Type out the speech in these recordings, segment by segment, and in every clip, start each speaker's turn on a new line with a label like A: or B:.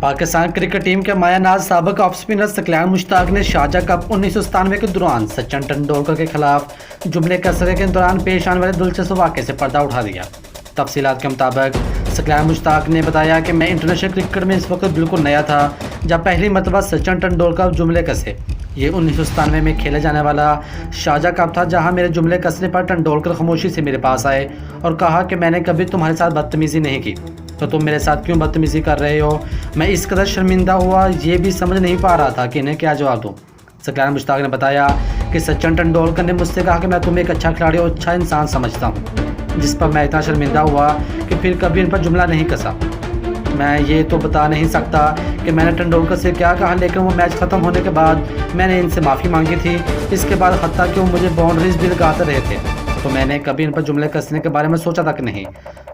A: Pakistan cricket team के मायानाज साबिक off spinner Saqlain Mushtaq ने शारजा कप 1997 के दौरान सचिन तेंदुलकर के खिलाफ जुमले कसरे के दौरान पेश आने वाले दिलचस्प वाक़े से पर्दा उठा दिया। तफसीलात के मुताबिक सकलैन मुश्ताक ने बताया कि मैं इंटरनेशनल क्रिकेट में इस वक्त बिल्कुल नया था जब पहली मरतबा सचिन तेंदुलकर जुमले कसे। ये 1997 में खेले जाने वाला शारजा कप था, जहां मेरे जुमले कसने पर तेंदुलकर खामोशी से मेरे पास आए और कहा कि मैंने कभी तुम्हारे साथ बदतमीज़ी नहीं की, तो तुम मेरे साथ क्यों बदतमीज़ी कर रहे हो। मैं इस कदर शर्मिंदा हुआ, ये भी समझ नहीं पा रहा था कि इन्हें क्या जवाब दूँ। सकलैन मुश्ताक ने बताया कि सचिन तेंदुलकर ने मुझसे कहा कि मैं तुम्हें एक अच्छा खिलाड़ी और अच्छा इंसान समझता हूँ, जिस पर मैं इतना शर्मिंदा हुआ कि फिर कभी इन पर जुमला नहीं कसा। मैं ये तो बता नहीं सकता कि मैंने तेंदुलकर से क्या कहा, लेकिन वो मैच ख़त्म होने के बाद मैंने इनसे माफ़ी मांगी थी। इसके बाद हत्ता कि वो मुझे बाउंड्रीज भी लगाते रहे थे, तो मैंने कभी इन पर जुमले कसने के बारे में सोचा तक नहीं।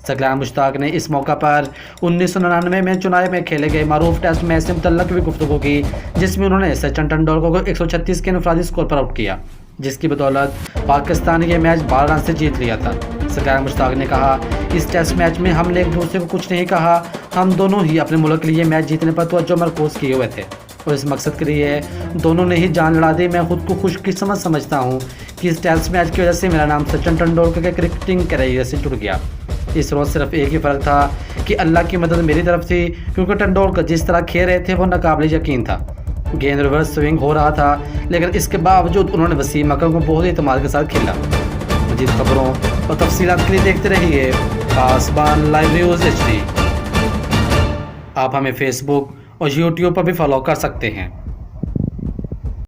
A: सकलैन मुश्ताक ने इस मौका पर 1999 में चुनाव में खेले गए मारूफ टेस्ट मैच से मुतल्लक भी गुफ्तगू की, जिसमें उन्होंने सचिन तेंदुलकर को 136 के इनफरादी स्कोर पर आउट किया, जिसकी बदौलत पाकिस्तान ने यह मैच 12 रन से जीत लिया था। सकलैन मुश्ताक ने कहा, इस टेस्ट मैच में हमने एक दूसरे को कुछ नहीं कहा, हम दोनों ही अपने मुल्क के लिए मैच जीतने पर तवज्जो मरकूज़ किए हुए थे और इस मकसद के लिए दोनों ने ही जान लड़ा दी। मैं खुद को खुशकिस्मत समझता हूँ कि इस टेस्ट मैच की वजह से मेरा नाम सचिन तेंदुलकर के क्रिकेटिंग कैरियर से जुड़ गया। इस रोज़ सिर्फ एक ही फ़र्क था कि अल्लाह की मदद मेरी तरफ थी, क्योंकि तेंदुलकर जिस तरह खेल रहे थे वो नाकाबिल यकीन था। गेंद रिवर्स स्विंग हो रहा था, लेकिन इसके बावजूद उन्होंने वसीम अकरम को बहुत ही इत्मीनान के साथ खेला। मज़ीद खबरों और तफसीलात के लिए देखते रहिए पासबान लाइव न्यूज़ HD। आप हमें फेसबुक और यूट्यूब पर भी फॉलो कर सकते हैं।